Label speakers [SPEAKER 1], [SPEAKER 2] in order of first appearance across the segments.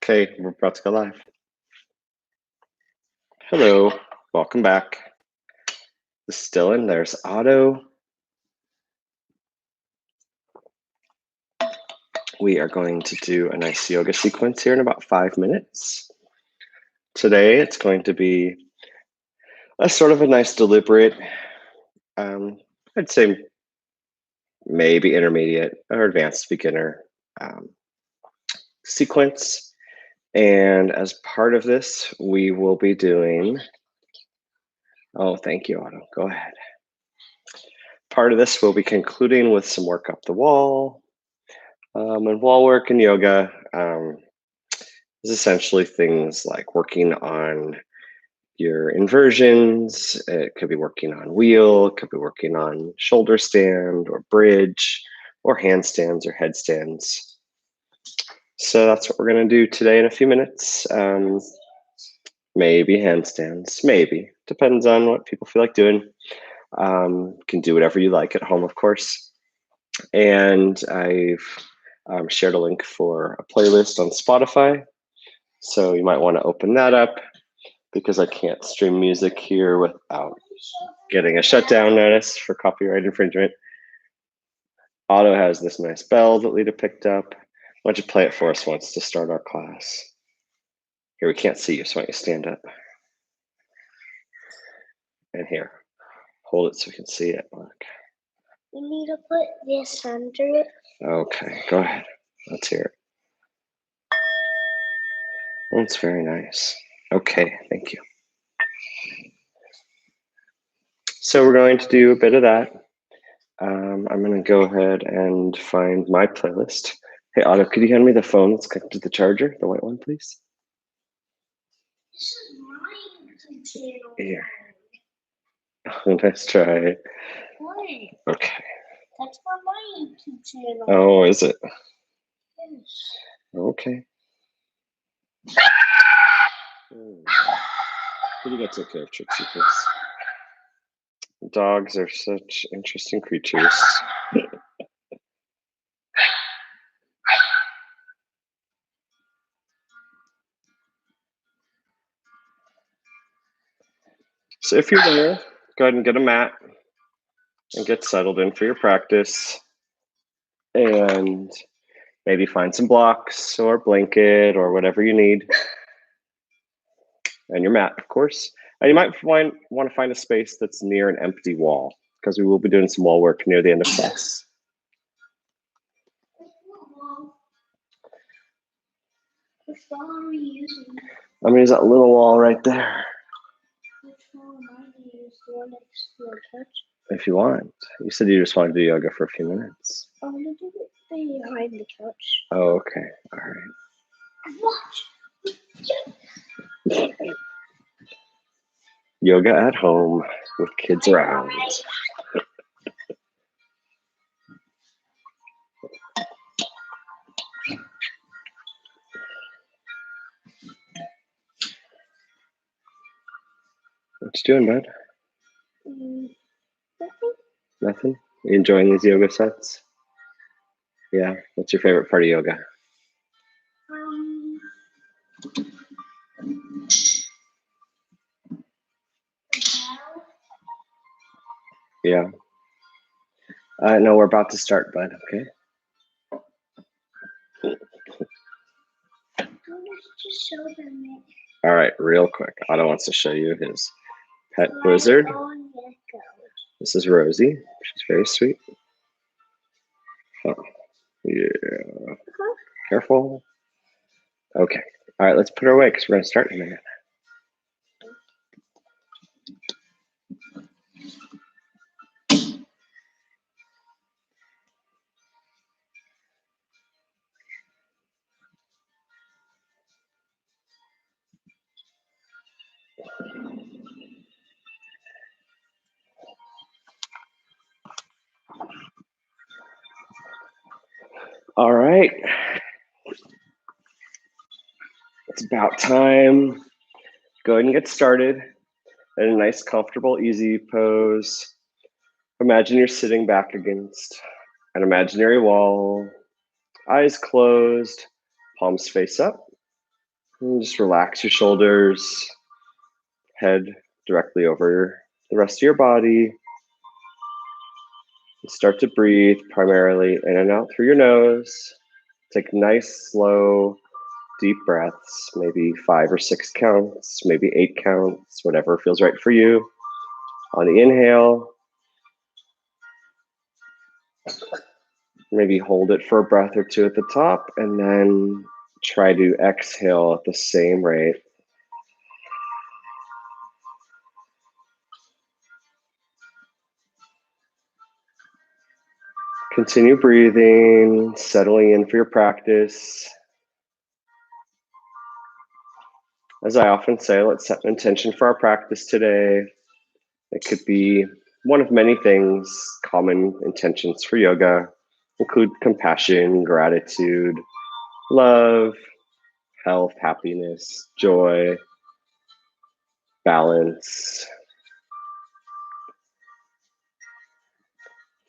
[SPEAKER 1] Okay, we're about to go live. Hello, welcome back. This is Dylan, there's Otto. We are going to do a nice yoga sequence here in about 5 minutes. Today, it's going to be a sort of a nice deliberate, I'd say maybe intermediate or advanced beginner sequence. And as part of this, we will be doing, oh, thank you, Otto, go ahead. Part of this, we'll be concluding with some work up the wall. And wall work in yoga is essentially things like working on your inversions. It could be working on wheel, it could be working on shoulder stand or bridge or handstands or headstands. So that's what we're going to do today in a few minutes. Maybe handstands, maybe. Depends on what people feel like doing. You can do whatever you like at home, of course. And I've shared a link for a playlist on Spotify. So you might want to open that up because I can't stream music here without getting a shutdown notice for copyright infringement. Otto has this nice bell that Lita picked up. Why don't you play it for us once to start our class? Here, we can't see you, so why don't you stand up? And here, hold it so we can see it. Look.
[SPEAKER 2] You need to put this under it.
[SPEAKER 1] Okay, go ahead. Let's hear it. That's very nice. Okay, thank you. So we're going to do a bit of that. I'm going to go ahead and find my playlist. Hey, Otto, could you hand me the phone that's connected to the charger, the white one, please?
[SPEAKER 2] This is my YouTube channel.
[SPEAKER 1] Here. Oh, nice try.
[SPEAKER 2] What?
[SPEAKER 1] Okay.
[SPEAKER 2] That's for my YouTube channel.
[SPEAKER 1] Oh, is it?
[SPEAKER 2] Yes.
[SPEAKER 1] Okay. Could you get take care of Trixie, please? Dogs are such interesting creatures. So if you're there, go ahead and get a mat and get settled in for your practice. And maybe find some blocks or a blanket or whatever you need. And your mat, of course. And you might want to find a space that's near an empty wall because we will be doing some wall work near the end of class.
[SPEAKER 2] Which wall are we using?
[SPEAKER 1] I mean, there's that little wall right there.
[SPEAKER 2] Which wall am I going to use? The one next to the couch?
[SPEAKER 1] If you want. You said you just wanted to do yoga for a few minutes.
[SPEAKER 2] I want to do it behind the couch.
[SPEAKER 1] Oh, okay. All right.
[SPEAKER 2] Watch.
[SPEAKER 1] Yoga at home with kids around. What you doing, bud?
[SPEAKER 2] Nothing.
[SPEAKER 1] Nothing? You enjoying these yoga sets? Yeah. What's your favorite part of yoga? Yeah. No, we're about to start, bud. Okay.
[SPEAKER 2] Just show them it.
[SPEAKER 1] All right, real quick. Otto wants to show you his pet lizard. This is Rosie. She's very sweet. Oh, yeah. Careful. Okay. All right, let's put her away because we're going to start in a minute. All right. It's about time. Go ahead and get started in a nice, comfortable, easy pose. Imagine you're sitting back against an imaginary wall, eyes closed, palms face up. And just relax your shoulders, head directly over the rest of your body. Start to breathe primarily in and out through your nose. Take nice, slow, deep breaths, maybe 5 or 6 counts, maybe 8 counts, whatever feels right for you. On the inhale, maybe hold it for a breath or two at the top, and then try to exhale at the same rate. Continue breathing, settling in for your practice. As I often say, let's set an intention for our practice today. It could be one of many things. Common intentions for yoga include compassion, gratitude, love, health, happiness, joy, balance.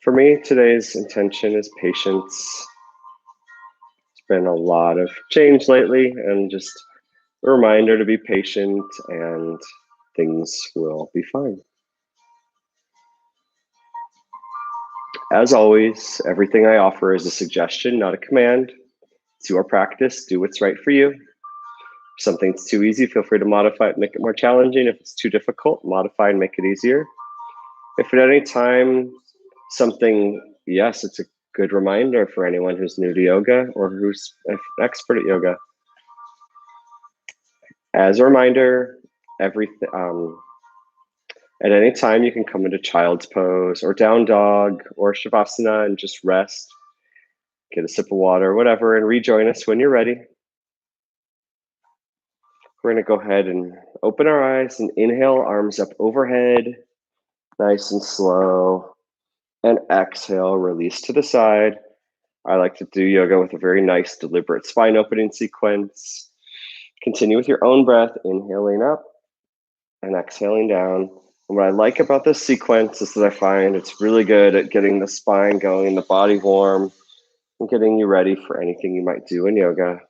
[SPEAKER 1] For me, today's intention is patience. There's been a lot of change lately, and just a reminder to be patient and things will be fine. As always, everything I offer is a suggestion, not a command. It's your practice. Do what's right for you. If something's too easy, feel free to modify it, make it more challenging. If it's too difficult, modify and make it easier. If at any time something, yes, it's a good reminder for anyone who's new to yoga or who's an expert at yoga. As a reminder, at any time you can come into child's pose or down dog or shavasana and just rest, get a sip of water, whatever, and rejoin us when you're ready. We're going to go ahead and open our eyes and inhale, arms up overhead, nice and slow, and exhale, release to the side. I like to do yoga with a very nice, deliberate spine opening sequence. Continue with your own breath, inhaling up and exhaling down. And what I like about this sequence is that I find it's really good at getting the spine going, the body warm, and getting you ready for anything you might do in yoga.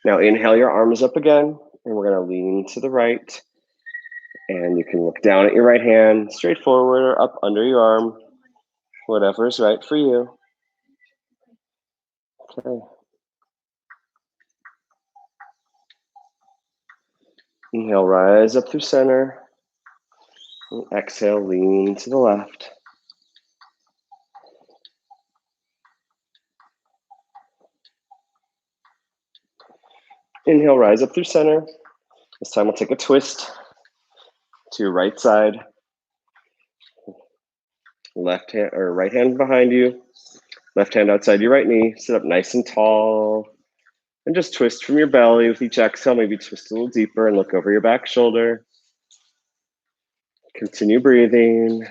[SPEAKER 1] Now inhale your arms up again, and we're going to lean to the right. And you can look down at your right hand, straight forward or up under your arm, whatever is right for you. Okay. Inhale, rise up through center. And exhale, lean to the left. Inhale, rise up through center. This time we'll take a twist to your right side. Left hand or right hand behind you. Left hand outside your right knee. Sit up nice and tall. And just twist from your belly with each exhale. Maybe twist a little deeper and look over your back shoulder. Continue breathing.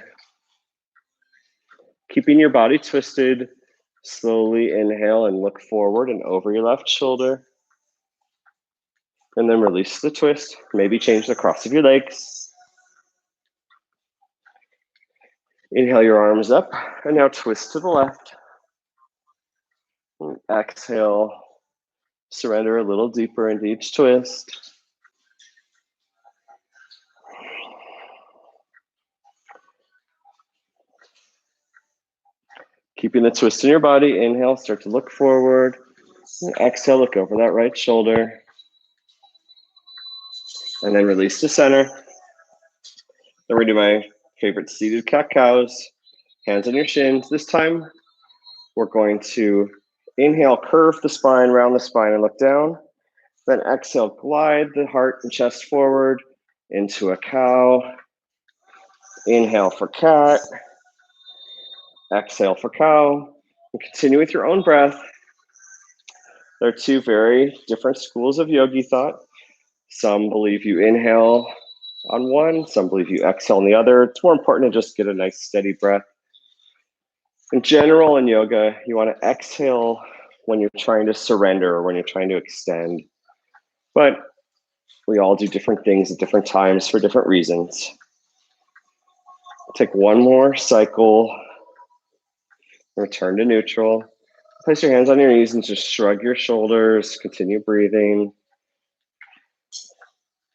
[SPEAKER 1] Keeping your body twisted. Slowly inhale and look forward and over your left shoulder. And then release the twist. Maybe change the cross of your legs. Inhale your arms up and now twist to the left. And exhale, surrender a little deeper into each twist. Keeping the twist in your body, inhale, start to look forward. And exhale, look over that right shoulder. And then release to center. Then we're going to do my favorite seated cat-cows. Hands on your shins. This time, we're going to inhale, curve the spine, round the spine, and look down. Then exhale, glide the heart and chest forward into a cow. Inhale for cat. Exhale for cow. And continue with your own breath. There are two very different schools of yogi thought. Some believe you inhale on one, some believe you exhale on the other. It's more important to just get a nice steady breath. In general, in yoga, you want to exhale when you're trying to surrender or when you're trying to extend. But we all do different things at different times for different reasons. Take one more cycle, return to neutral. Place your hands on your knees and just shrug your shoulders. Continue breathing.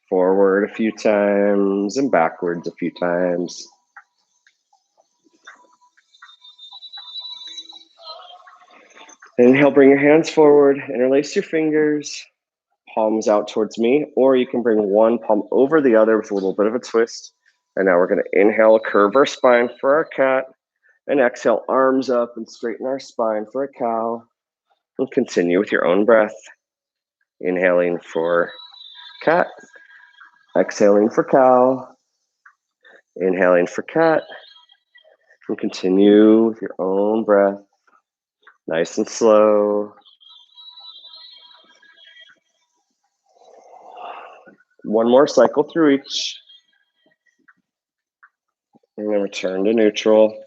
[SPEAKER 1] Forward a few times and backwards a few times. Inhale, bring your hands forward, interlace your fingers, palms out towards me, or you can bring one palm over the other with a little bit of a twist. And now we're going to inhale, curve our spine for our cat, and exhale, arms up and straighten our spine for a cow. And continue with your own breath. Inhaling for cat, exhaling for cow, inhaling for cat, and continue with your own breath, nice and slow. One more cycle through each, and then return to neutral.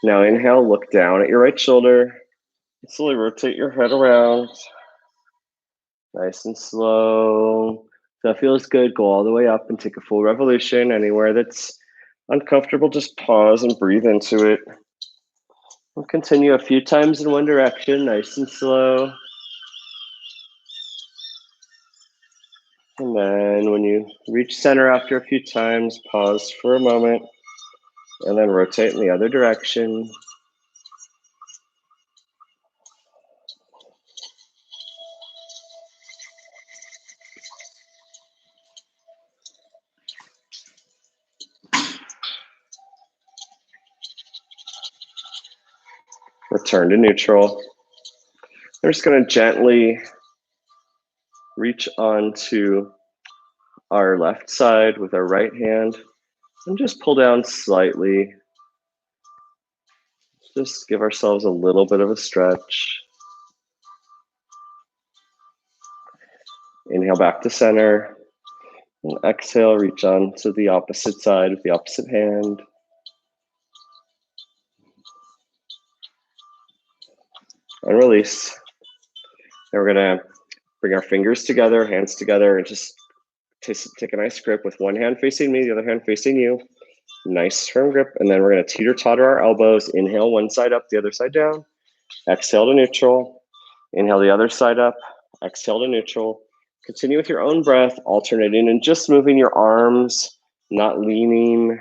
[SPEAKER 1] Now inhale, look down at your right shoulder, slowly rotate your head around, nice and slow. If that feels good, go all the way up and take a full revolution. Anywhere that's uncomfortable, just pause and breathe into it. We'll continue a few times in one direction, nice and slow. And then when you reach center after a few times, pause for a moment, and then rotate in the other direction. Return to neutral. We're just going to gently reach onto our left side with our right hand and just pull down slightly. Just give ourselves a little bit of a stretch. Inhale back to center. And exhale, reach on to the opposite side with the opposite hand. And release. Now we're going to bring our fingers together, hands together, and just take a nice grip with one hand facing me, the other hand facing you. Nice firm grip. And then we're going to teeter-totter our elbows. Inhale one side up, the other side down. Exhale to neutral. Inhale the other side up. Exhale to neutral. Continue with your own breath, alternating and just moving your arms, not leaning.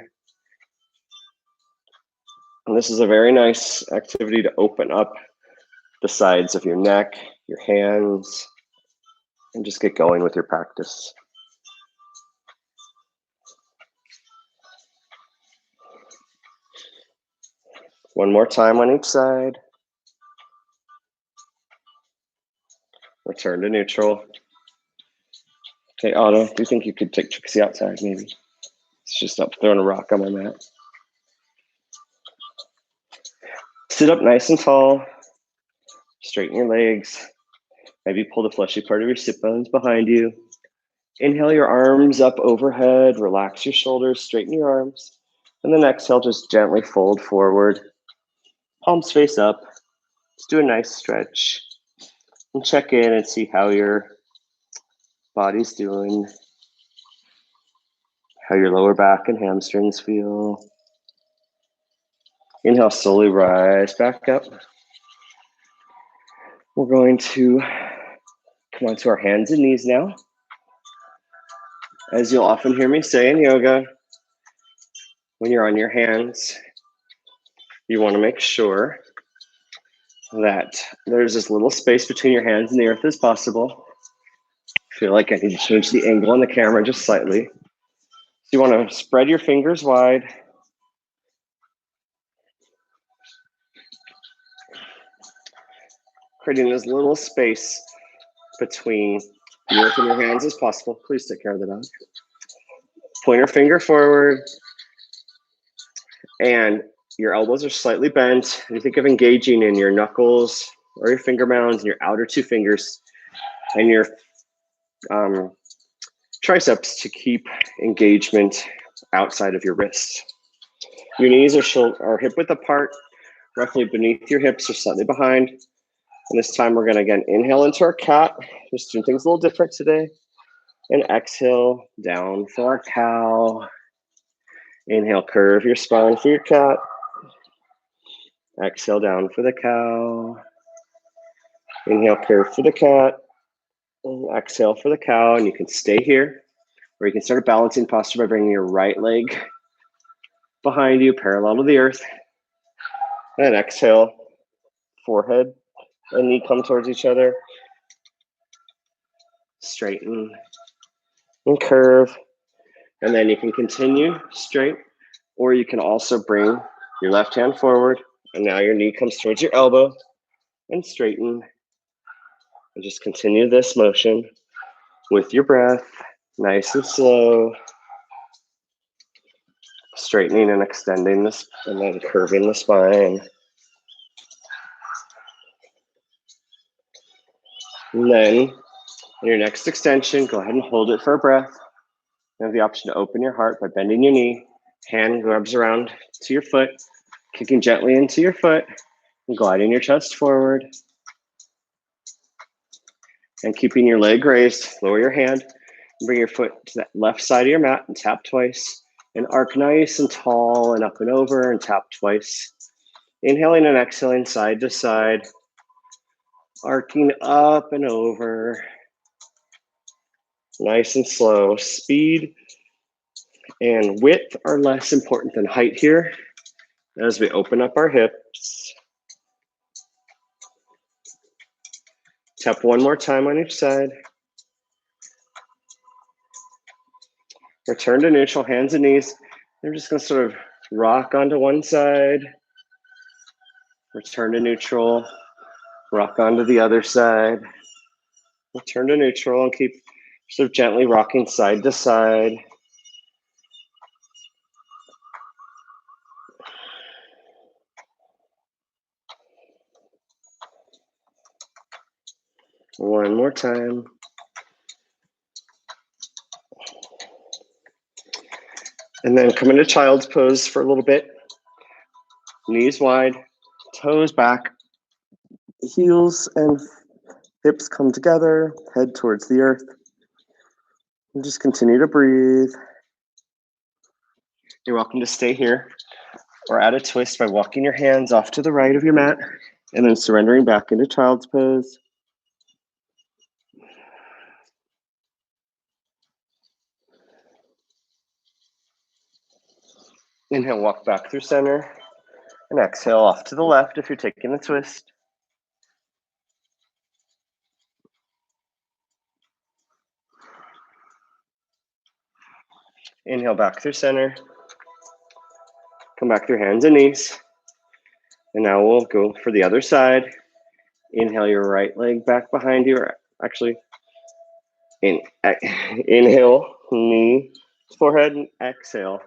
[SPEAKER 1] And this is a very nice activity to open up the sides of your neck, your hands, and just get going with your practice. One more time on each side. Return to neutral. Okay, Otto, do you think you could take Trixie outside maybe? It's just up throwing a rock on my mat. Sit up nice and tall. Straighten your legs. Maybe pull the fleshy part of your sit bones behind you. Inhale your arms up overhead. Relax your shoulders. Straighten your arms. And then exhale, just gently fold forward. Palms face up. Just do a nice stretch. And check in and see how your body's doing. How your lower back and hamstrings feel. Inhale, slowly rise back up. We're going to come onto our hands and knees now. As you'll often hear me say in yoga, when you're on your hands, you want to make sure that there's as little space between your hands and the earth as possible. I feel like I need to change the angle on the camera just slightly. So you want to spread your fingers wide. Creating as little space between the earth and your hands as possible. Please take care of the dog. Pointer finger forward. And your elbows are slightly bent. You think of engaging in your knuckles or your finger mounds and your outer two fingers and your triceps to keep engagement outside of your wrist. Your knees are hip width apart, roughly beneath your hips or slightly behind. And this time we're going to again inhale into our cat. Just doing things a little different today. And exhale down for our cow. Inhale, curve your spine for your cat. Exhale down for the cow. Inhale, curve for the cat. And exhale for the cow, and you can stay here, or you can start a balancing posture by bringing your right leg behind you, parallel to the earth. And exhale, forehead and knee come towards each other. Straighten and curve. And then you can continue straight, or you can also bring your left hand forward, and now your knee comes towards your elbow, and straighten. And just continue this motion with your breath, nice and slow, straightening and extending this, and then curving the spine. And then in your next extension, go ahead and hold it for a breath. You have the option to open your heart by bending your knee, hand grabs around to your foot, kicking gently into your foot, and gliding your chest forward. And keeping your leg raised, lower your hand, and bring your foot to the left side of your mat and tap twice. And arc nice and tall and up and over and tap twice. Inhaling and exhaling side to side, arcing up and over. Nice and slow. Speed and width are less important than height here as we open up our hips. Tap one more time on each side. Return to neutral, hands and knees. We're just going to sort of rock onto one side. Return to neutral. Rock onto the other side. Return to neutral and keep sort of gently rocking side to side. One more time. And then come into child's pose for a little bit. Knees wide, toes back, heels and hips come together, head towards the earth. And just continue to breathe. You're welcome to stay here or add a twist by walking your hands off to the right of your mat and then surrendering back into child's pose. Inhale, walk back through center, and exhale off to the left if you're taking a twist. Inhale back through center, come back through hands and knees, and now we'll go for the other side. Inhale your right leg back behind you, or actually, inhale, knee, forehead, and exhale,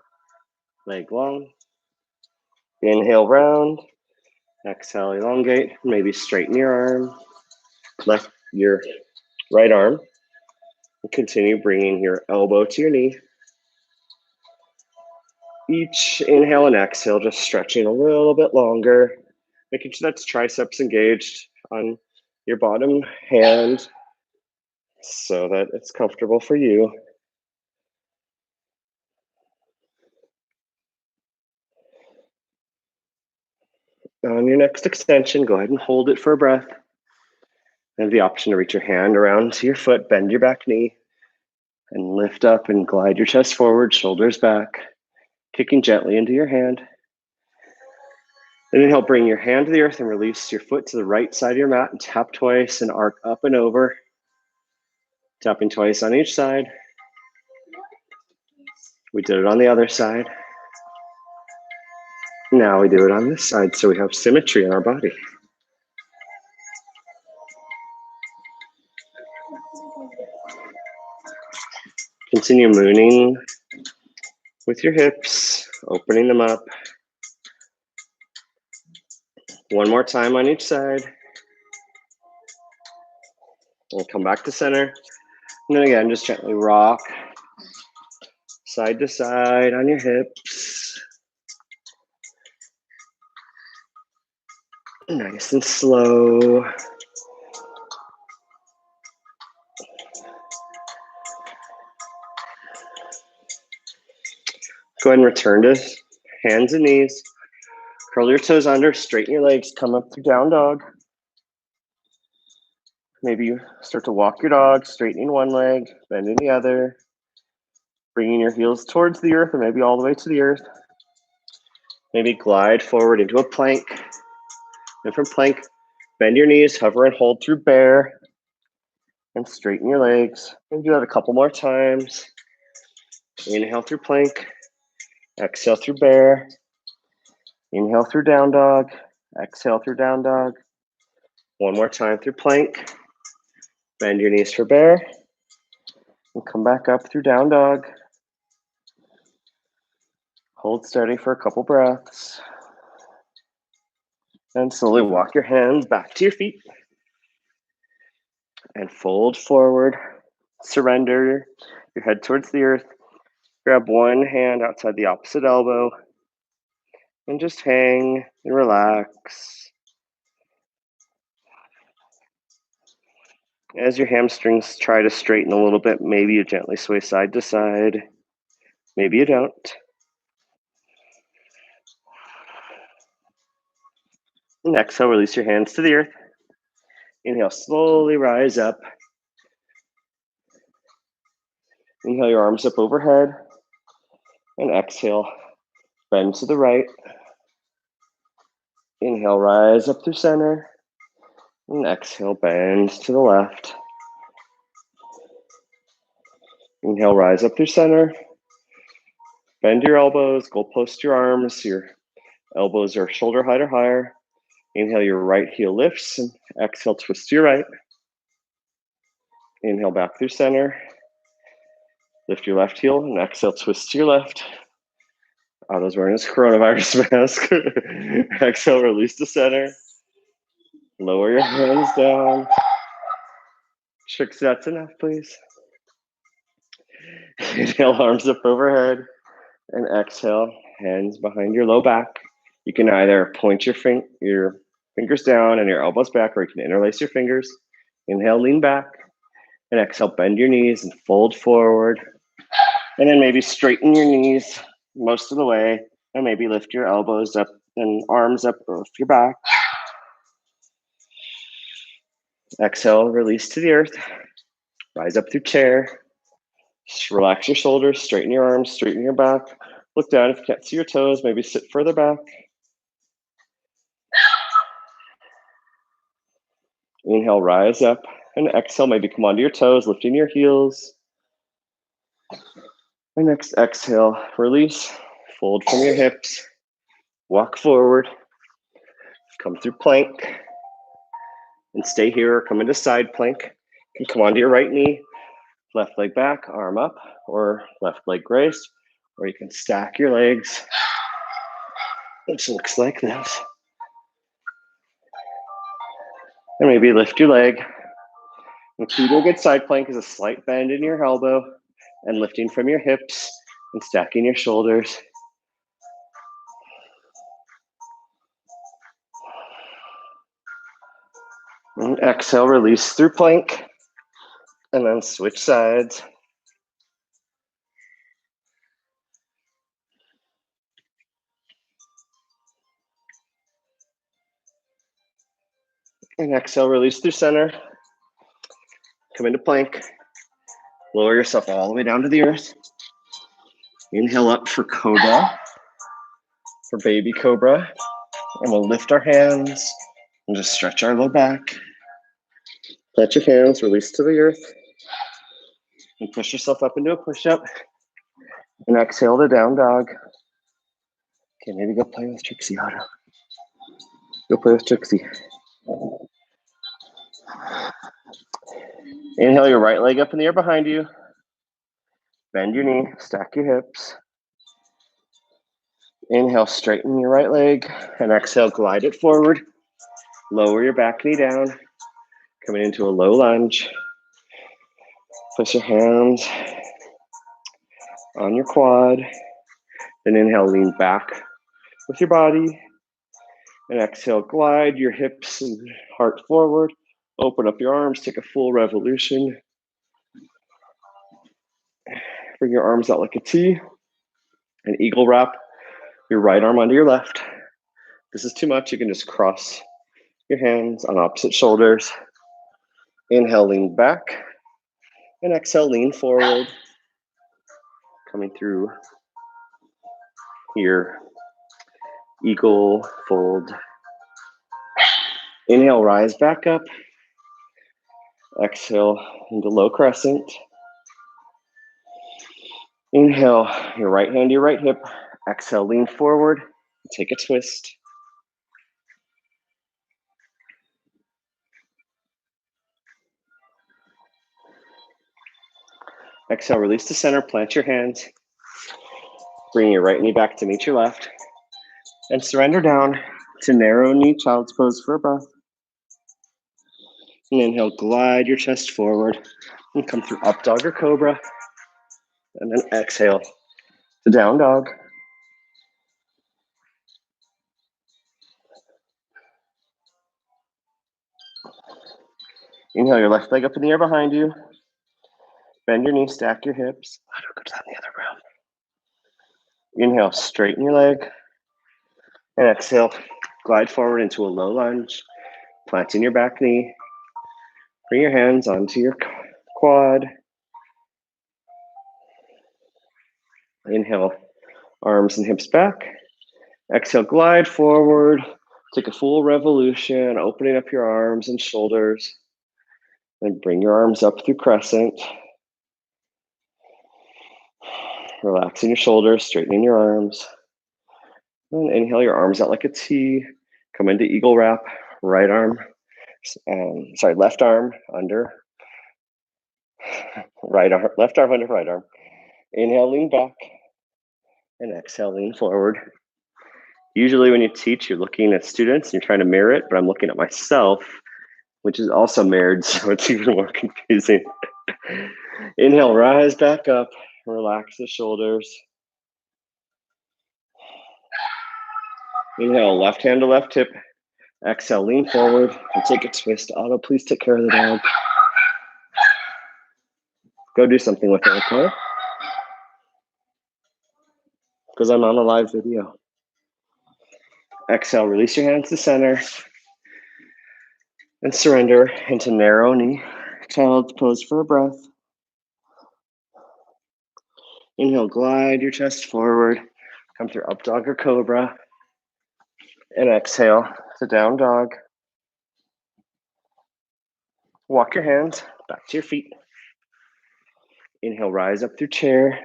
[SPEAKER 1] leg long. Inhale, round. Exhale, elongate. Maybe straighten your arm, left your right arm. And continue bringing your elbow to your knee. Each inhale and exhale, just stretching a little bit longer, making sure that's triceps engaged on your bottom hand so that it's comfortable for you. On your next extension, go ahead and hold it for a breath. And the option to reach your hand around to your foot, bend your back knee, and lift up and glide your chest forward, shoulders back, kicking gently into your hand. And inhale, bring your hand to the earth and release your foot to the right side of your mat and tap twice and arc up and over. Tapping twice on each side. We did it on the other side. Now we do it on this side so we have symmetry in our body. Continue mooning with your hips, opening them up. One more time on each side. We'll come back to center. And then again, just gently rock side to side on your hips. Nice and slow. Go ahead and return to hands and knees. Curl your toes under, straighten your legs, come up through down dog. Maybe you start to walk your dog, straightening one leg, bending the other, bringing your heels towards the earth or maybe all the way to the earth. Maybe glide forward into a plank. And from plank, bend your knees, hover and hold through bear, and straighten your legs. And do that a couple more times. Inhale through plank, exhale through bear, inhale through down dog, exhale through down dog. One more time through plank, bend your knees for bear, and come back up through down dog. Hold steady for a couple breaths. And slowly walk your hands back to your feet. And fold forward. Surrender your head towards the earth. Grab one hand outside the opposite elbow. And just hang and relax. As your hamstrings try to straighten a little bit, maybe you gently sway side to side. Maybe you don't. And exhale, release your hands to the earth. Inhale, slowly rise up. Inhale your arms up overhead. And exhale, bend to the right. Inhale, rise up through center. And exhale, bend to the left. Inhale, rise up through center. Bend your elbows, goalpost your arms. Your elbows are shoulder height or higher. Inhale, your right heel lifts. And exhale, twist to your right. Inhale, back through center. Lift your left heel and exhale, twist to your left. Otto's wearing his coronavirus mask. Exhale, release to center. Lower your hands down. Tricks, that's enough, please. Inhale, arms up overhead. And exhale, hands behind your low back. You can either point your fingers down and your elbows back, or you can interlace your fingers. Inhale, lean back. And exhale, bend your knees and fold forward. And then maybe straighten your knees most of the way. And maybe lift your elbows up and arms up off your back. Exhale, release to the earth. Rise up through chair. Just relax your shoulders, straighten your arms, straighten your back. Look down if you can't see your toes, maybe sit further back. Inhale, rise up. And exhale, maybe come onto your toes, lifting your heels. And next exhale, release. Fold from your hips. Walk forward. Come through plank. And stay here or come into side plank. You can come onto your right knee. Left leg back, arm up, or left leg raised. Or you can stack your legs, which looks like this. And maybe lift your leg. And key to a good side plank is a slight bend in your elbow and lifting from your hips and stacking your shoulders. And exhale, release through plank. And then switch sides. And exhale, release through center. Come into plank. Lower yourself all the way down to the earth. Inhale up for cobra, for baby cobra. And we'll lift our hands and just stretch our low back. Let your hands release to the earth. And push yourself up into a push-up. And exhale to down dog. Okay, maybe go play with Trixie, Otto. Go play with Trixie. Inhale your right leg up in the air behind you. Bend your knee, stack your hips. Inhale, straighten your right leg. And exhale, glide it forward. Lower your back knee down. Coming into a low lunge. Place your hands on your quad. Then inhale, lean back with your body. And exhale, glide your hips and heart forward. Open up your arms, take a full revolution. Bring your arms out like a T. And eagle wrap your right arm under your left. If this is too much, you can just cross your hands on opposite shoulders. Inhale, lean back. And exhale, lean forward. Coming through your eagle fold. Inhale, rise back up. Exhale into low crescent. Inhale, your right hand to your right hip. Exhale, lean forward. Take a twist. Exhale, release to center, plant your hands. Bring your right knee back to meet your left. And surrender down to narrow knee child's pose for a breath. And inhale, glide your chest forward and come through up dog or cobra. And then exhale to down dog. Inhale your left leg up in the air behind you. Bend your knees, stack your hips. I don't go down the other room. Inhale, straighten your leg. And exhale, glide forward into a low lunge. Planting your back knee. Bring your hands onto your quad. Inhale, arms and hips back. Exhale, glide forward. Take a full revolution, opening up your arms and shoulders. And bring your arms up through crescent. Relaxing your shoulders, straightening your arms. And inhale your arms out like a T. Come into eagle wrap. Right arm, left arm under right arm, left arm under right arm. Inhale, lean back. And exhale, lean forward. Usually when you teach, you're looking at students and you're trying to mirror it, but I'm looking at myself, which is also mirrored, so it's even more confusing. Inhale, rise back up. Relax the shoulders. Inhale, left hand to left hip. Exhale, lean forward and take a twist. Otto, please take care of the dog. Go do something with it, okay? Because I'm on a live video. Exhale, release your hands to center. And surrender into narrow knee. Child's pose for a breath. Inhale, glide your chest forward. Come through up dog or cobra. And exhale to down dog. Walk your hands back to your feet. Inhale, rise up through chair.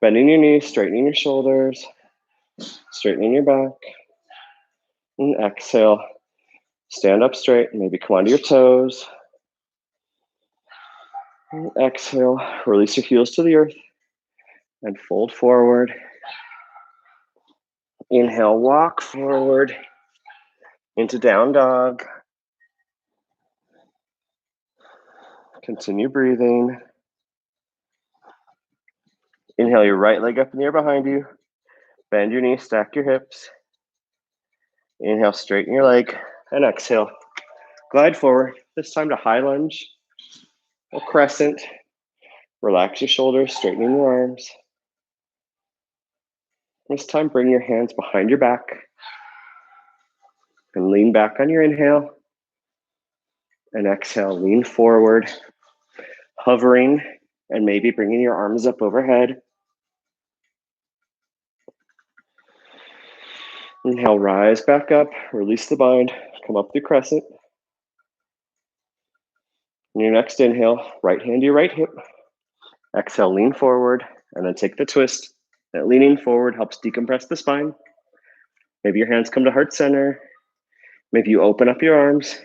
[SPEAKER 1] Bending your knees, straightening your shoulders. Straightening your back. And exhale. Stand up straight. Maybe come onto your toes. And exhale. Release your heels to the earth. And fold forward. Inhale, walk forward into down dog. Continue breathing. Inhale your right leg up in the air behind you. Bend your knees, stack your hips. Inhale, straighten your leg. And exhale, glide forward. This time to high lunge or crescent. Relax your shoulders, straightening your arms. This time, bring your hands behind your back. And lean back on your inhale. And exhale, lean forward. Hovering and maybe bringing your arms up overhead. Inhale, rise back up, release the bind, come up through crescent. And your next inhale, right hand to your right hip. Exhale, lean forward, and then take the twist. That leaning forward helps decompress the spine. Maybe your hands come to heart center. Maybe you open up your arms,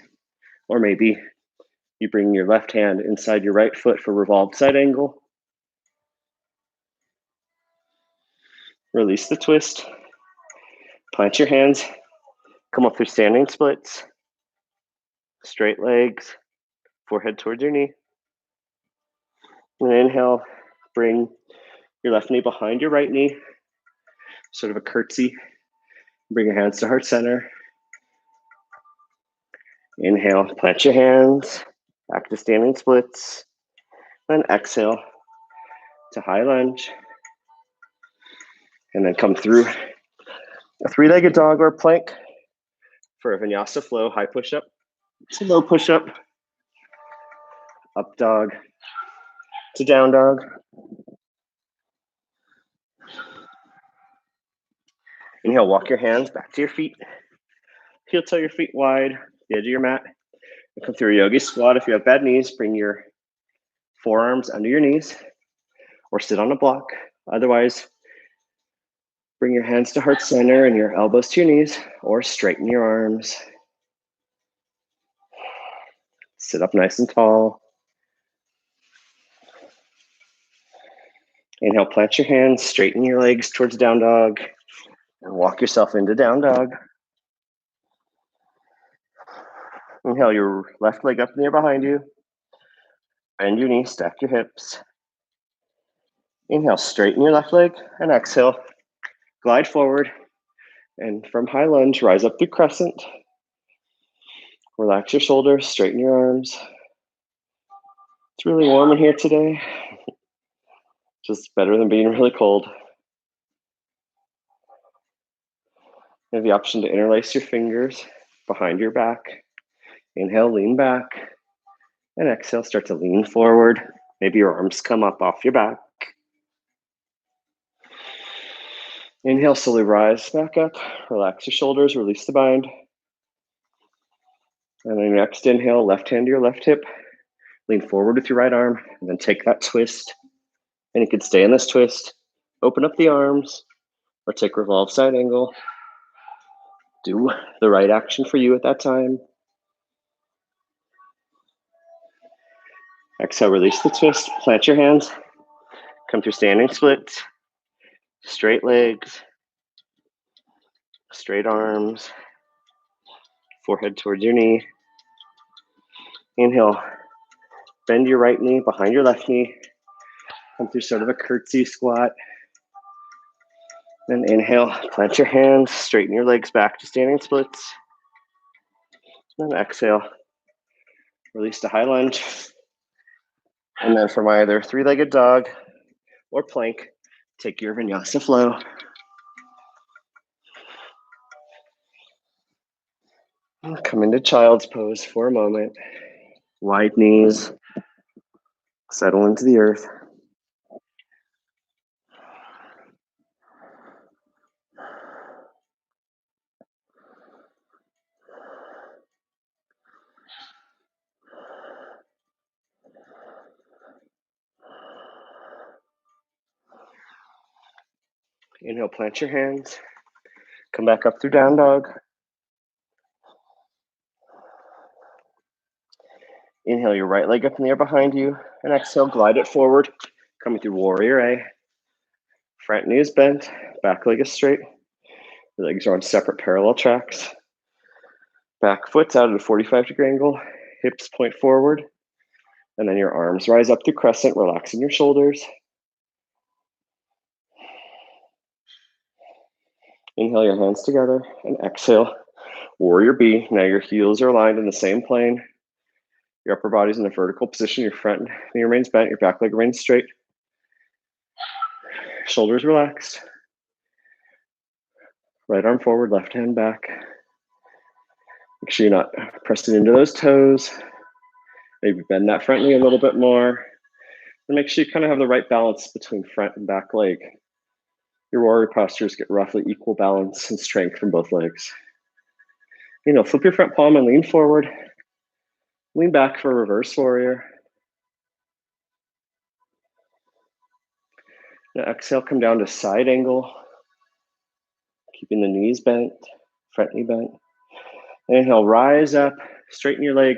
[SPEAKER 1] or maybe you bring your left hand inside your right foot for revolved side angle. Release the twist. Plant your hands. Come up through standing splits. Straight legs. Forehead towards your knee. And inhale, bring your left knee behind your right knee. Sort of a curtsy. Bring your hands to heart center. Inhale, plant your hands. Back to standing splits. Then exhale to high lunge. And then come through A three-legged dog or plank for a vinyasa flow, high push-up to low push-up, up dog to down dog. Inhale, walk your hands back to your feet. Heel toe your feet wide, the edge of your mat. And come through a yogi squat. If you have bad knees, bring your forearms under your knees or sit on a block. Otherwise, bring your hands to heart center and your elbows to your knees, or straighten your arms. Sit up nice and tall. Inhale, plant your hands, straighten your legs towards down dog, and walk yourself into down dog. Inhale, your left leg up in the air behind you. Bend your knees, stack your hips. Inhale, straighten your left leg, and exhale, glide forward. And from high lunge, rise up through crescent. Relax your shoulders, straighten your arms. It's really warm in here today. Just better than being really cold. You have the option to interlace your fingers behind your back. Inhale, lean back. And exhale, start to lean forward. Maybe your arms come up off your back. Inhale, slowly rise back up. Relax your shoulders, release the bind. And then your next inhale, left hand to your left hip. Lean forward with your right arm, and then take that twist. And you could stay in this twist. Open up the arms, or take revolve side angle. Do the right action for you at that time. Exhale, release the twist. Plant your hands. Come through standing splits. Straight legs. Straight arms. Forehead towards your knee. Inhale. Bend your right knee behind your left knee. Come through sort of a curtsy squat. Then inhale, plant your hands, straighten your legs back to standing splits. Then exhale, release to high lunge. And then from either three-legged dog or plank, take your vinyasa flow. Come into child's pose for a moment. Wide knees, settle into the earth. Inhale, plant your hands. Come back up through down dog. Inhale your right leg up in the air behind you. And exhale, glide it forward. Coming through warrior A. Front knee is bent, back leg is straight. The legs are on separate parallel tracks. Back foot's out at a 45-degree angle. Hips point forward. And then your arms rise up through crescent, relaxing your shoulders. Inhale your hands together and exhale. Warrior B. Now your heels are aligned in the same plane. Your upper body's in a vertical position. Your front knee remains bent. Your back leg remains straight. Shoulders relaxed. Right arm forward, left hand back. Make sure you're not pressing into those toes. Maybe bend that front knee a little bit more. And make sure you kind of have the right balance between front and back leg. Your warrior postures get roughly equal balance and strength from both legs. Flip your front palm and lean forward. Lean back for reverse warrior. Now exhale, come down to side angle. Keeping the knees bent, front knee bent. Inhale, rise up, straighten your leg,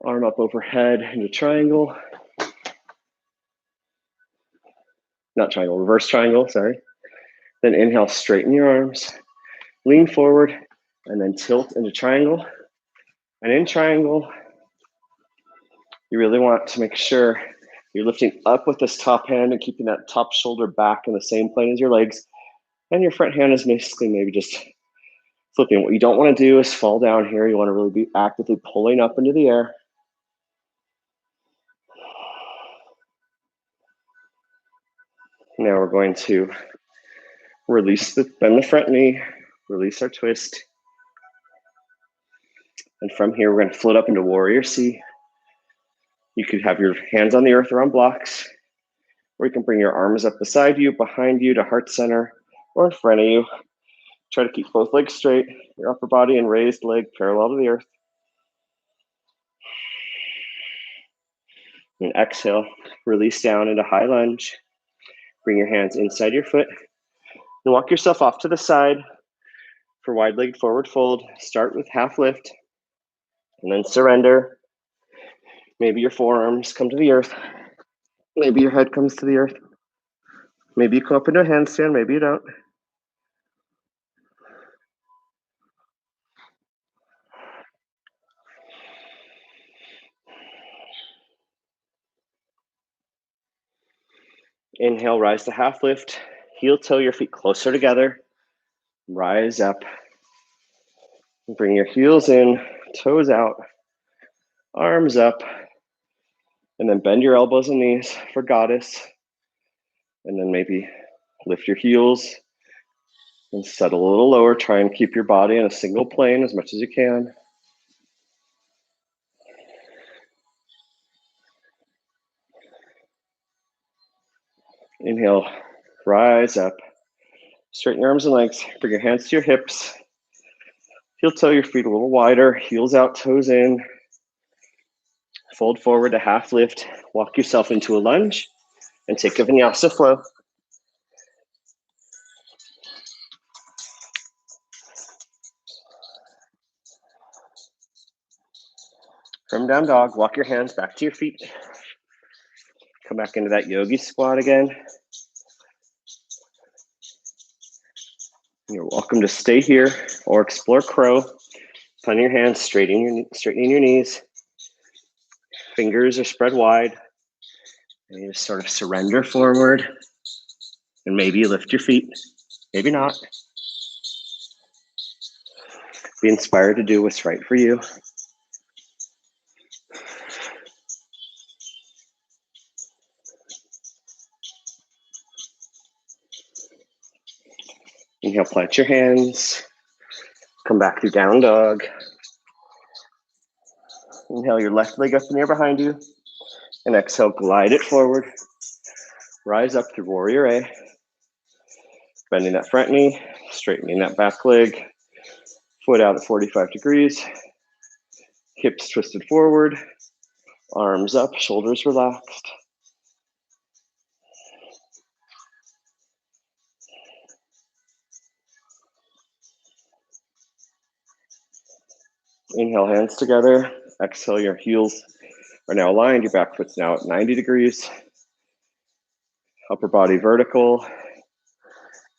[SPEAKER 1] arm up overhead into triangle. Not triangle, reverse triangle, sorry. Then inhale, straighten your arms, lean forward, and then tilt into triangle. And in triangle, you really want to make sure you're lifting up with this top hand and keeping that top shoulder back in the same plane as your legs. And your front hand is basically maybe just flipping. What you don't want to do is fall down here. You want to really be actively pulling up into the air. Now we're going to bend the front knee, Release our twist. And from here, we're going to float up into Warrior C. You could have your hands on the earth or on blocks, or you can bring your arms up beside you, behind you to heart center, or in front of you. Try to keep both legs straight, your upper body and raised leg parallel to the earth. And exhale, release down into high lunge. Bring your hands inside your foot and walk yourself off to the side for wide-legged forward fold. Start with half lift and then surrender. Maybe your forearms come to the earth. Maybe your head comes to the earth. Maybe you come up into a handstand, maybe you don't. Inhale, rise to half lift. Heel toe your feet closer together. Rise up. Bring your heels in, toes out, arms up. And then bend your elbows and knees for goddess. And then maybe lift your heels and settle a little lower. Try and keep your body in a single plane as much as you can. Inhale, rise up. Straighten your arms and legs. Bring your hands to your hips. Heel toe your feet a little wider. Heels out, toes in. Fold forward to half lift. Walk yourself into a lunge and take a vinyasa flow. From down dog, walk your hands back to your feet. Come back into that yogi squat again. You're welcome to stay here or explore crow. Plant your hands, straightening your knees. Fingers are spread wide. And you just sort of surrender forward. And maybe you lift your feet, maybe not. Be inspired to do what's right for you. Inhale, plant your hands. Come back to down dog. Inhale your left leg up in the air behind you. And exhale, glide it forward. Rise up through warrior A. Bending that front knee, straightening that back leg. Foot out at 45 degrees. Hips twisted forward. Arms up, shoulders relaxed. Inhale, hands together. Exhale, your heels are now aligned. Your back foot's now at 90 degrees. Upper body vertical.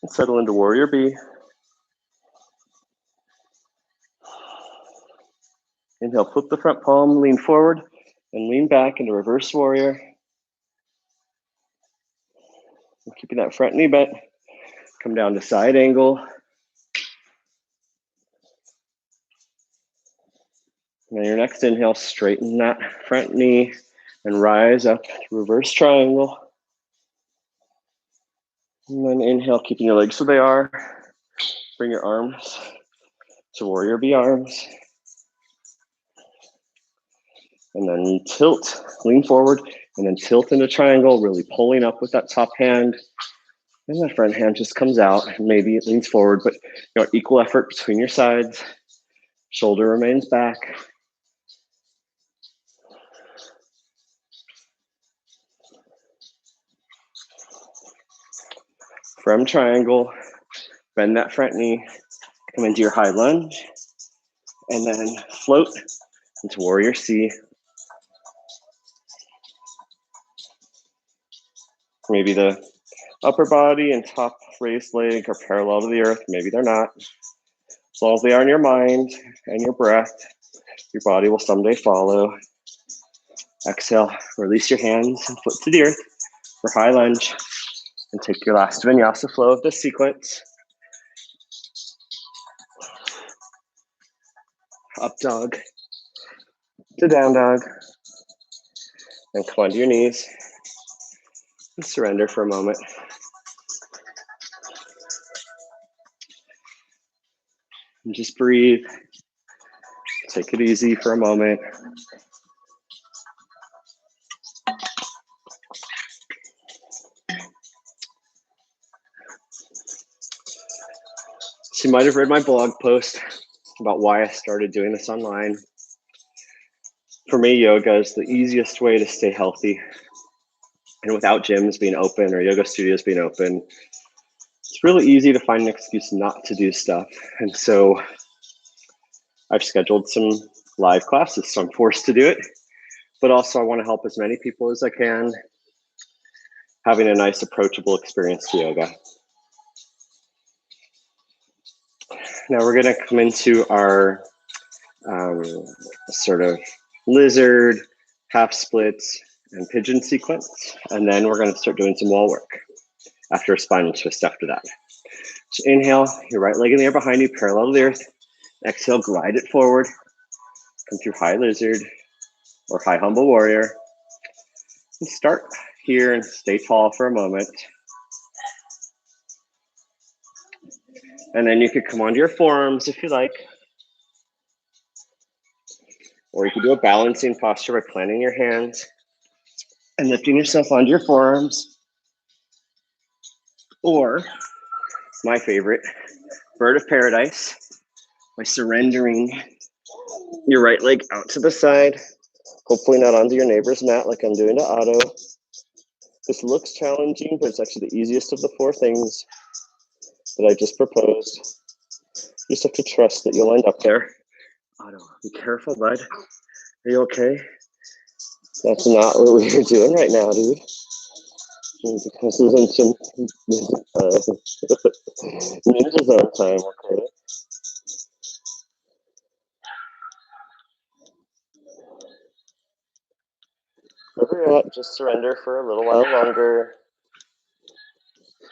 [SPEAKER 1] And settle into warrior B. Inhale, flip the front palm, lean forward, and lean back into reverse warrior. And keeping that front knee bent. Come down to side angle. And then your next inhale, straighten that front knee and rise up to reverse triangle. And then inhale, keeping your legs where they are. Bring your arms to warrior B arms. And then tilt, lean forward, and then tilt into triangle, really pulling up with that top hand. And that front hand just comes out, and maybe it leans forward, but equal effort between your sides. Shoulder remains back. From triangle, bend that front knee, come into your high lunge, and then float into warrior C. Maybe the upper body and top raised leg are parallel to the earth. Maybe they're not. As long as they are in your mind and your breath, your body will someday follow. Exhale, release your hands and foot to the earth for high lunge. And take your last vinyasa flow of this sequence. Up dog to down dog. And come onto your knees and surrender for a moment. And just breathe. Take it easy for a moment. So you might have read my blog post about why I started doing this online. For me, yoga is the easiest way to stay healthy. And without gyms being open or yoga studios being open, it's really easy to find an excuse not to do stuff. And so I've scheduled some live classes, so I'm forced to do it. But also I want to help as many people as I can having a nice, approachable experience to yoga. Now we're going to come into our sort of lizard, half splits, and pigeon sequence. And then we're going to start doing some wall work after a spinal twist after that. So inhale, your right leg in the air behind you, parallel to the earth. Exhale, glide it forward. Come through high lizard or high humble warrior. And start here and stay tall for a moment. And then you could come onto your forearms if you like. Or you could do a balancing posture by planting your hands and lifting yourself onto your forearms. Or, my favorite, bird of paradise, by surrendering your right leg out to the side, hopefully not onto your neighbor's mat like I'm doing to Otto. This looks challenging, but it's actually the easiest of the four things that I just proposed. You just have to trust that you'll end up there. Otto, be careful, bud. Are you okay? That's not what we're doing right now, dude. This isn't some ninja zone time, okay? Wherever you're at, just surrender for a little while longer.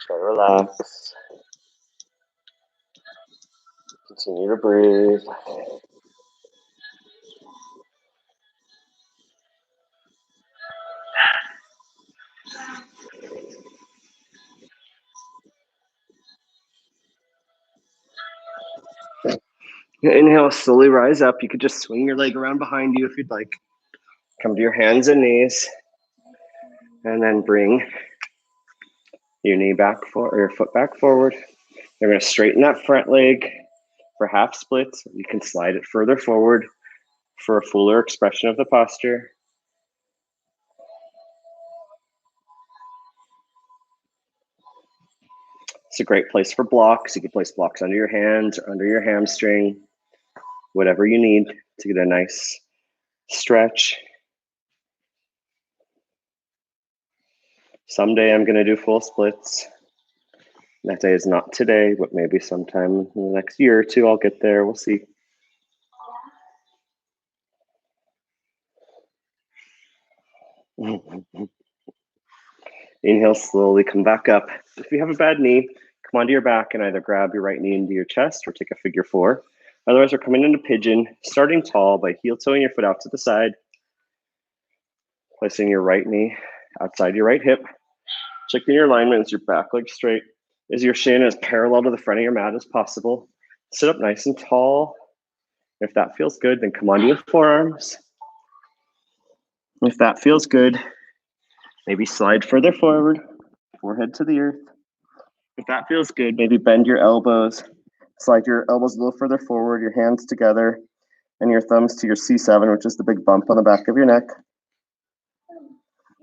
[SPEAKER 1] Try to relax. Continue to breathe. Inhale, slowly rise up. You could just swing your leg around behind you if you'd like. Come to your hands and knees. And then bring your knee back or your foot back forward. You're going to straighten that front leg for half splits. You can slide it further forward for a fuller expression of the posture. It's a great place for blocks. You can place blocks under your hands or under your hamstring, whatever you need to get a nice stretch. Someday I'm going to do full splits. That day is not today, but maybe sometime in the next year or two, I'll get there. We'll see. Inhale, slowly come back up. If you have a bad knee, come onto your back and either grab your right knee into your chest or take a figure four. Otherwise, we're coming into pigeon, starting tall by heel toeing your foot out to the side, placing your right knee outside your right hip, checking your alignment as your back leg straight, as your shin as parallel to the front of your mat as possible. Sit up nice and tall. If that feels good, then come onto your forearms. If that feels good, maybe slide further forward, forehead to the earth. If that feels good, maybe bend your elbows. Slide your elbows a little further forward, your hands together, and your thumbs to your C7, which is the big bump on the back of your neck.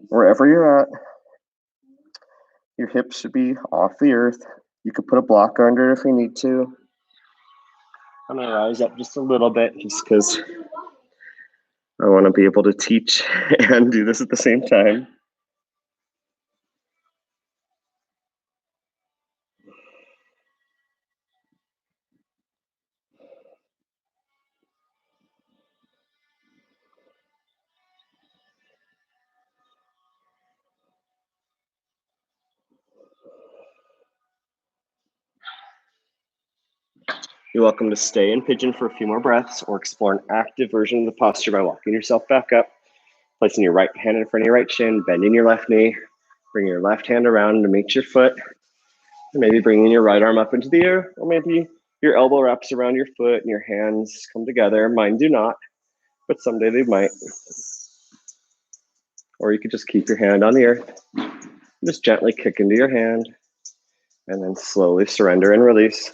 [SPEAKER 1] Wherever you're at, your hips should be off the earth. You could put a block under if you need to. I'm going to rise up just a little bit just because I want to be able to teach and do this at the same time. You're welcome to stay in pigeon for a few more breaths or explore an active version of the posture by walking yourself back up, placing your right hand in front of your right shin, bending your left knee, bring your left hand around to meet your foot, and maybe bringing your right arm up into the air, or maybe Your elbow wraps around your foot and your hands come together. Mine do not, but someday they might. Or you could just keep your hand on the earth. Just gently kick into your hand and then slowly surrender and release.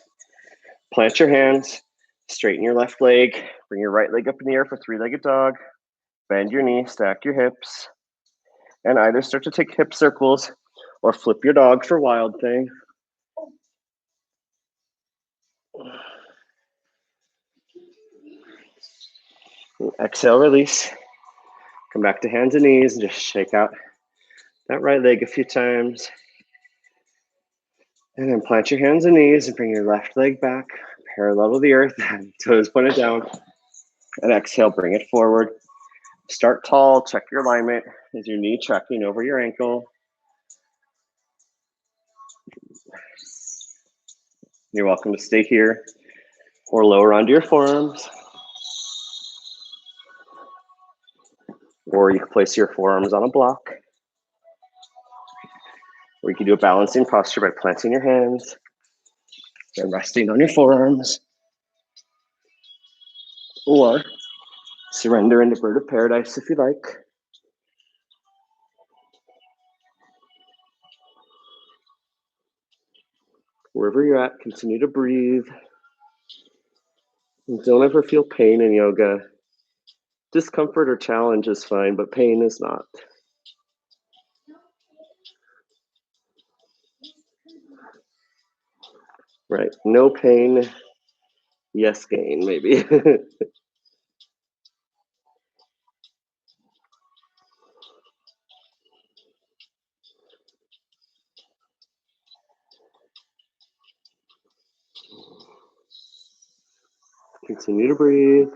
[SPEAKER 1] Plant your hands, straighten your left leg, bring your right leg up in the air for three-legged dog. Bend your knee, stack your hips, and either start to take hip circles or flip your dog for wild thing. Exhale, release. Come back to hands and knees and just shake out that right leg a few times. And then plant your hands and knees and bring your left leg back, parallel to the earth, toes pointed down. And exhale, bring it forward. Start tall, check your alignment. Is your knee tracking over your ankle? You're welcome to stay here or lower onto your forearms. Or you can place your forearms on a block. Or you can do a balancing posture by planting your hands and resting on your forearms. Or surrender into bird of paradise if you like. Wherever you're at, continue to breathe. And don't ever feel pain in yoga. Discomfort or challenge is fine, but pain is not. Right, no pain, yes gain, maybe. Continue to breathe.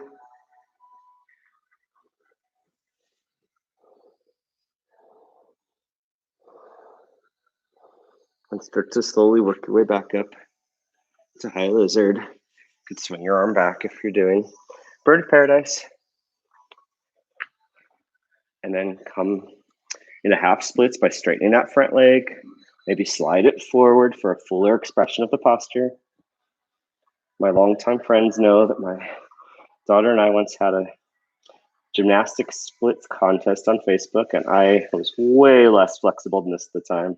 [SPEAKER 1] And start to slowly work your way back up to high lizard. You could swing your arm back if you're doing bird of paradise. And then come into half splits by straightening that front leg. Maybe slide it forward for a fuller expression of the posture. My longtime friends know that my daughter and I once had a gymnastics splits contest on Facebook, and I was way less flexible than this at the time.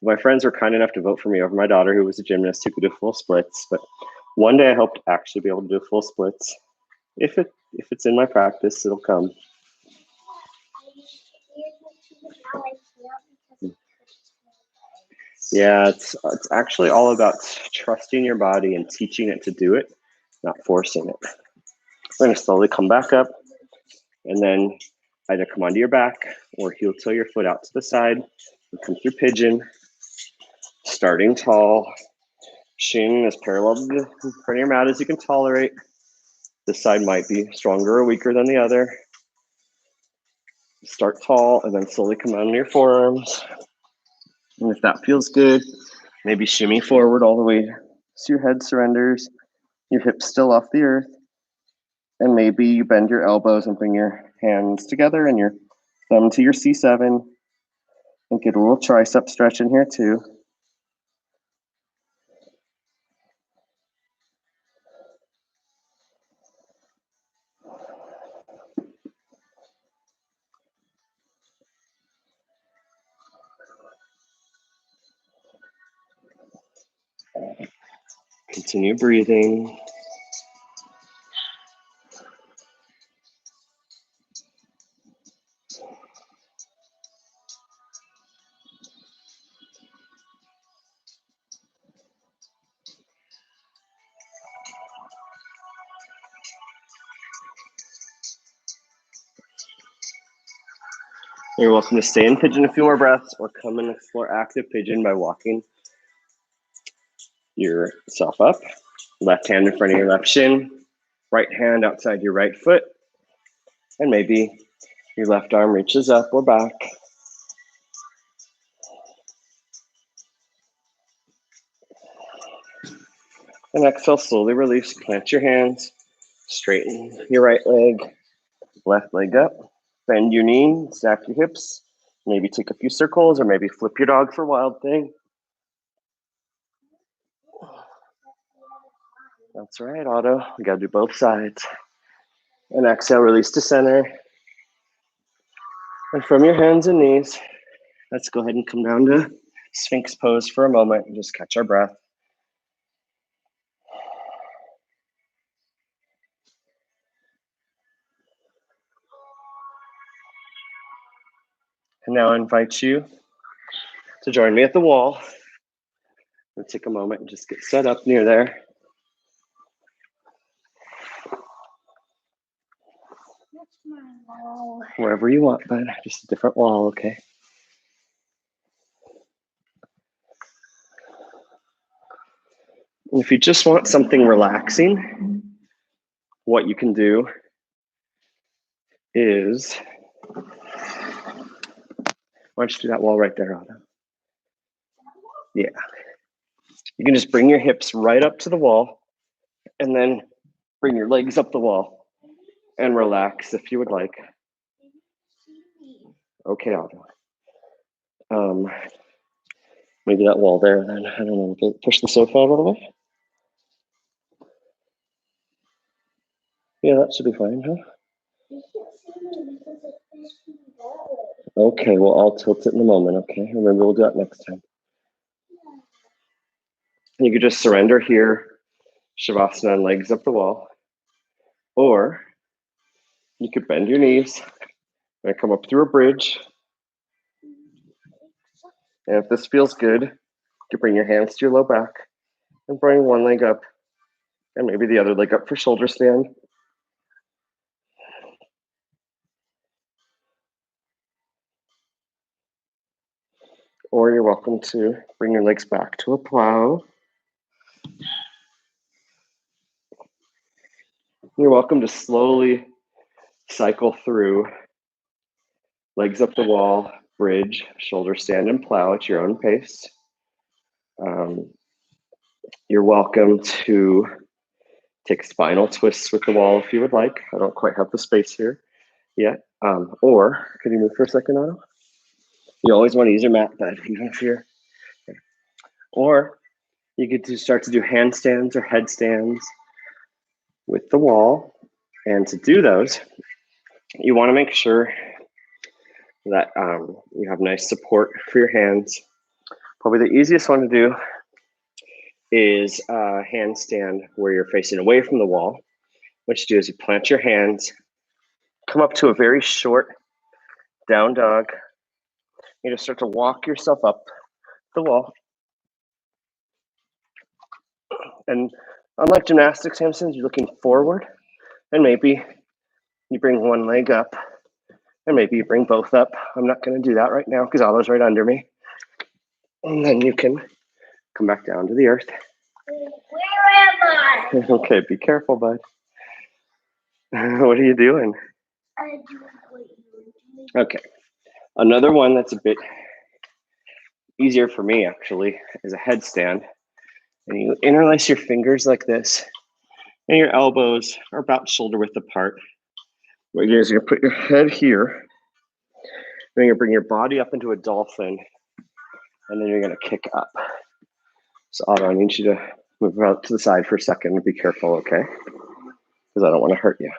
[SPEAKER 1] My friends were kind enough to vote for me over my daughter, who was a gymnast who could do full splits. But one day I hope to actually be able to do full splits. If it's in my practice, it'll come. Yeah, it's actually all about trusting your body and teaching it to do it, not forcing it. We're going to slowly come back up and then either come onto your back or heel toe your foot out to the side and come through pigeon, starting tall. Shin as parallel to the front of your mat as you can tolerate. This side might be stronger or weaker than the other. Start tall and then slowly come onto your forearms. And if that feels good, maybe shimmy forward all the way so your head surrenders, your hips still off the earth. And maybe you bend your elbows and bring your hands together and your thumb to your C7 and get a little tricep stretch in here too. Continue breathing. You're welcome to stay in pigeon a few more breaths or come and explore active pigeon by walking yourself up. Left hand in front of your left shin, right hand outside your right foot, and maybe your left arm reaches up or back. And exhale, slowly release, plant your hands, straighten your right leg, left leg up, bend your knee, stack your hips, maybe take a few circles or maybe flip your dog for wild thing. That's right, Otto. We gotta do both sides. And exhale, release to center. And from your hands and knees, let's go ahead and come down to Sphinx pose for a moment and just catch our breath. And now I invite you to join me at the wall. Let's take a moment and just get set up near there.
[SPEAKER 2] That's my wall.
[SPEAKER 1] Wherever you want, bud. Just a different wall, okay? And if you just want something relaxing, what you can do is, why don't you do that wall right there, Otto? Yeah. You can just bring your hips right up to the wall and then bring your legs up the wall and relax if you would like. Okay, Otto. Maybe that wall there then. I don't know. Push the sofa out of the way. Yeah, that should be fine, huh? Okay, well, I'll tilt it in a moment, okay? Remember, we'll do that next time. You could just surrender here, Shavasana and legs up the wall. Or you could bend your knees and come up through a bridge. And if this feels good, you can bring your hands to your low back and bring one leg up and maybe the other leg up for shoulder stand. Or you're welcome to bring your legs back to a plow. You're welcome to slowly cycle through legs up the wall, bridge, shoulder stand, and plow at your own pace. You're welcome to take spinal twists with the wall if you would like. I don't quite have the space here yet. Or, could you move for a second, Otto? You always want to use your mat bed, even if you're... Or you get to start to do handstands or headstands with the wall. And to do those, you want to make sure that you have nice support for your hands. Probably the easiest one to do is a handstand where you're facing away from the wall. What you do is you plant your hands, come up to a very short down dog. You just start to walk yourself up the wall. And unlike gymnastics handstands, you're looking forward, and maybe you bring one leg up, and maybe you bring both up. I'm not going to do that right now because Otto's right under me. And then you can come back down to the earth.
[SPEAKER 2] Where am I?
[SPEAKER 1] Okay, be careful, bud. What are you doing?
[SPEAKER 2] I'm doing what you're doing.
[SPEAKER 1] Okay. Another one that's a bit easier for me, actually, is a headstand. And you interlace your fingers like this, and your elbows are about shoulder width apart. What you're doing is you're going to put your head here, then you're going to bring your body up into a dolphin, and then you're going to kick up. So, Otto, I need you to move out to the side for a second and be careful, okay? Because I don't want to hurt you.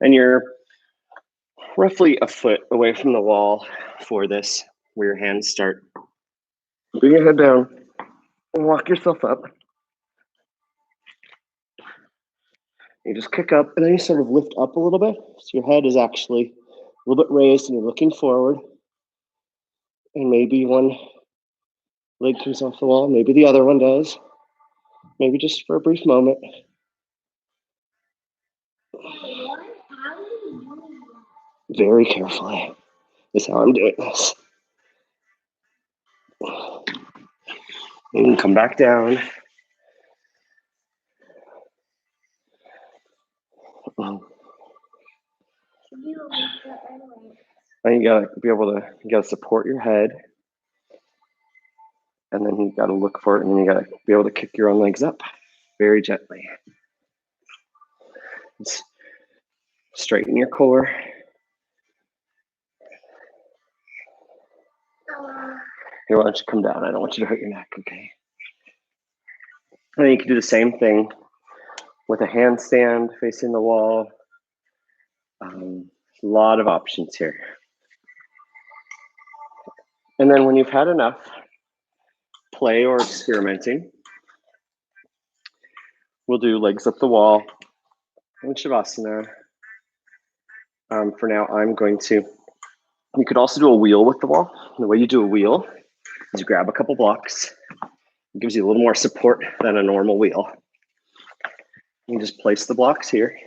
[SPEAKER 1] And you're roughly a foot away from the wall for this, where your hands start. Bring your head down and walk yourself up. You just kick up, and then you sort of lift up a little bit. So your head is actually a little bit raised, and you're looking forward. And maybe one leg comes off the wall. Maybe the other one does. Maybe just for a brief moment. Very carefully is how I'm doing this. You can come back down. And you gotta support your head. And then you gotta look for it, and then you gotta be able to kick your own legs up very gently. Just straighten your core. Here, why don't you come down? I don't want you to hurt your neck, okay? And then you can do the same thing with a handstand facing the wall. A lot of options here. And then when you've had enough play or experimenting, we'll do legs up the wall in Shavasana. For now, you could also do a wheel with the wall. The way you do a wheel is you grab a couple blocks. It gives you a little more support than a normal wheel. You just place the blocks here.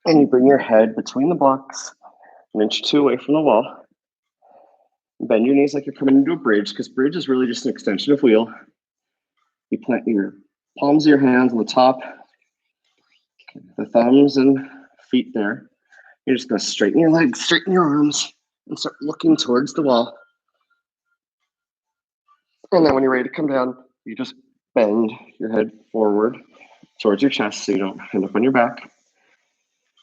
[SPEAKER 1] And you bring your head between the blocks, an inch or two away from the wall. Bend your knees like you're coming into a bridge, because bridge is really just an extension of wheel. You plant your palms of your hands on the top, the thumbs and feet there. You're just going to straighten your legs, straighten your arms, and start looking towards the wall. And then when you're ready to come down, you just bend your head forward towards your chest so you don't end up on your back.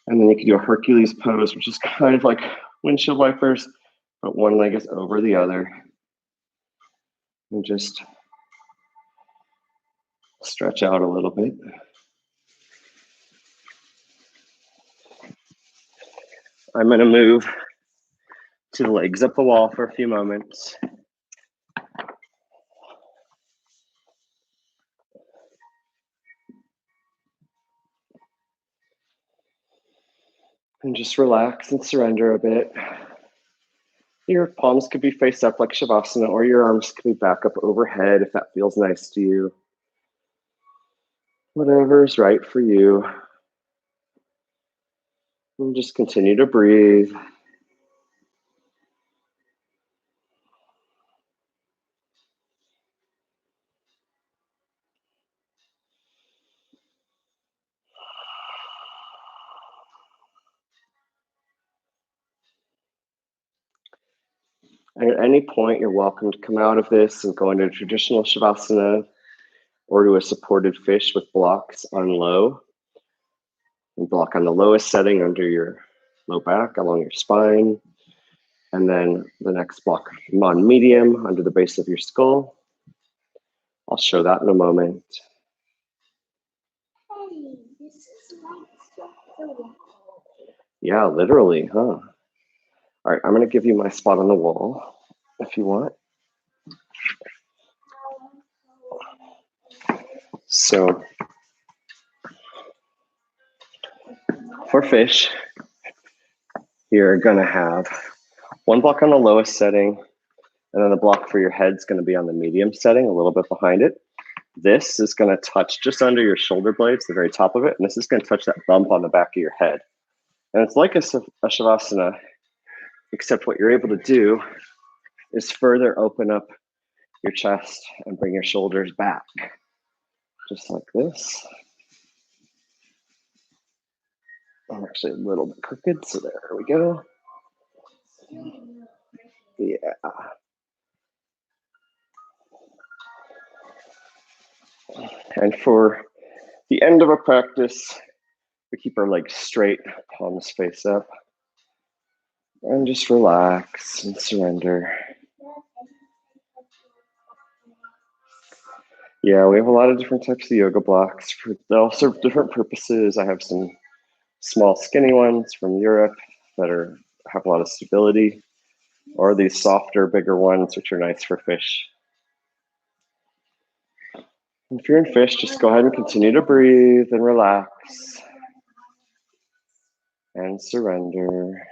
[SPEAKER 1] And then you can do a Hercules pose, which is kind of like windshield wipers, but one leg is over the other. And just stretch out a little bit. I'm going to move to the legs up the wall for a few moments. And just relax and surrender a bit. Your palms could be face up like Shavasana, or your arms could be back up overhead if that feels nice to you. Whatever's right for you. And just continue to breathe. And at any point, you're welcome to come out of this and go into a traditional Shavasana or to a supported fish with blocks on low. And block on the lowest setting under your low back, along your spine. And then the next block on medium under the base of your skull. I'll show that in a moment.
[SPEAKER 2] Hey, this is like the wall.
[SPEAKER 1] Yeah, literally, huh? All right, I'm going to give you my spot on the wall if you want. So for fish, you're going to have one block on the lowest setting, and then the block for your head's going to be on the medium setting, a little bit behind it. This is going to touch just under your shoulder blades, the very top of it, and this is going to touch that bump on the back of your head. And it's like a Shavasana, except what you're able to do is further open up your chest and bring your shoulders back, just like this. I'm actually a little bit crooked, so there we go. Yeah. And for the end of a practice, we keep our legs straight, palms face up, and just relax and surrender. Yeah, we have a lot of different types of yoga blocks. They all serve different purposes. I have some small skinny ones from Europe that have a lot of stability, or these softer, bigger ones, which are nice for fish. If you're in fish, just go ahead and continue to breathe and relax and surrender.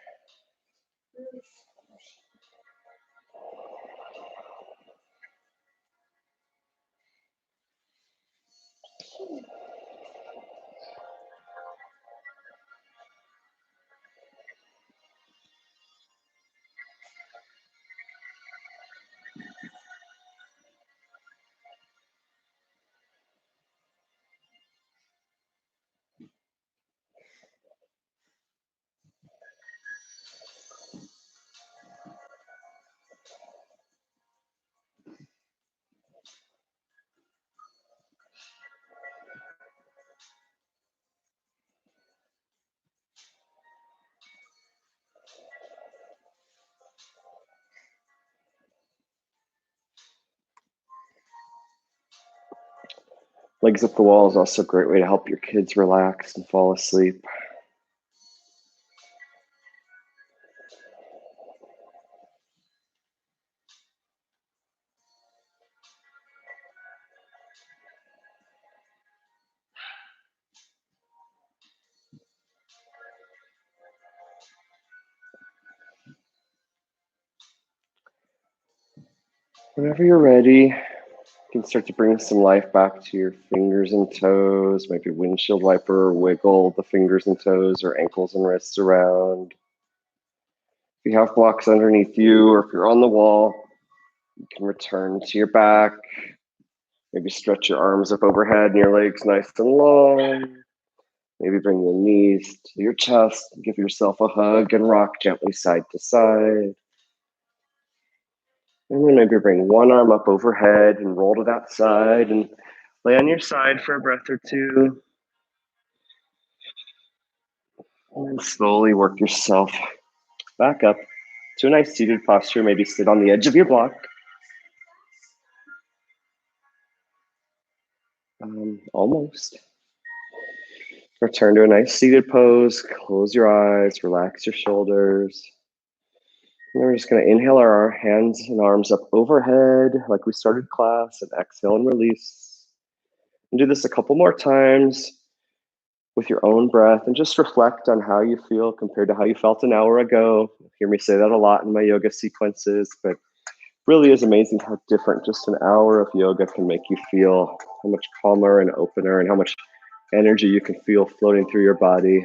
[SPEAKER 1] Legs up the wall is also a great way to help your kids relax and fall asleep. Whenever you're ready, you can start to bring some life back to your fingers and toes, maybe windshield wiper, wiggle the fingers and toes or ankles and wrists around. If you have blocks underneath you or if you're on the wall, you can return to your back. Maybe stretch your arms up overhead and your legs nice and long. Maybe bring your knees to your chest, give yourself a hug and rock gently side to side. And then maybe bring one arm up overhead and roll to that side and lay on your side for a breath or two. And then slowly work yourself back up to a nice seated posture. Maybe sit on the edge of your block. Almost. Return to a nice seated pose. Close your eyes, relax your shoulders. And we're just going to inhale our hands and arms up overhead like we started class, and exhale and release. And do this a couple more times with your own breath, and just reflect on how you feel compared to how you felt an hour ago. You hear me say that a lot in my yoga sequences, but really is amazing how different just an hour of yoga can make you feel, how much calmer and opener, and how much energy you can feel floating through your body.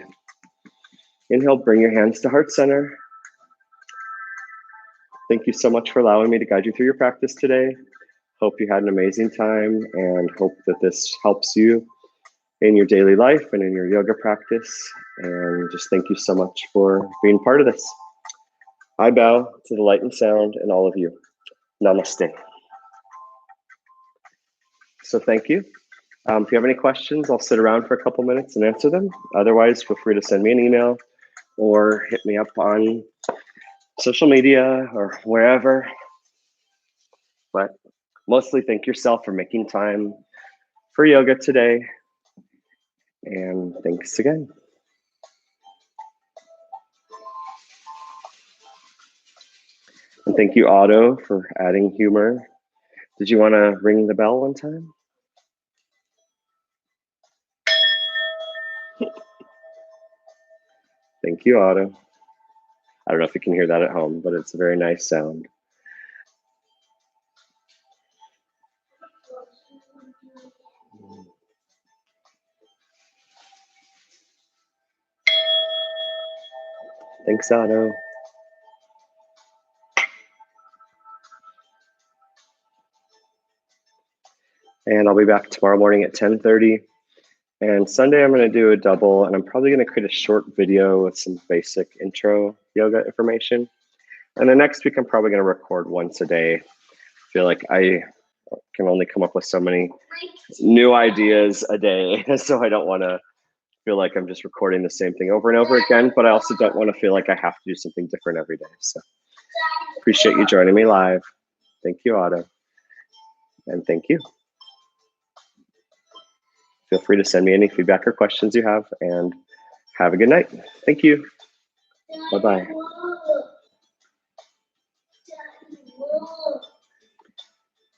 [SPEAKER 1] Inhale, bring your hands to heart center. Thank you so much for allowing me to guide you through your practice today. Hope you had an amazing time and hope that this helps you in your daily life and in your yoga practice. And just thank you so much for being part of this. I bow to the light and sound and all of you. Namaste. So thank you. If you have any questions, I'll sit around for a couple minutes and answer them. Otherwise, feel free to send me an email or hit me up on social media or wherever. But mostly thank yourself for making time for yoga today. And thanks again. And thank you, Otto, for adding humor. Did you want to ring the bell one time? Thank you, Otto. I don't know if you can hear that at home, but it's a very nice sound. Thanks, Otto. And I'll be back tomorrow morning at 10:30. And Sunday, I'm going to do a double, and I'm probably going to create a short video with some basic intro yoga information. And then next week, I'm probably going to record once a day. I feel like I can only come up with so many new ideas a day, so I don't want to feel like I'm just recording the same thing over and over again, but I also don't want to feel like I have to do something different every day. So appreciate you joining me live. Thank you, Otto. And thank you. Feel free to send me any feedback or questions you have, and have a good night. Thank you. Bye-bye.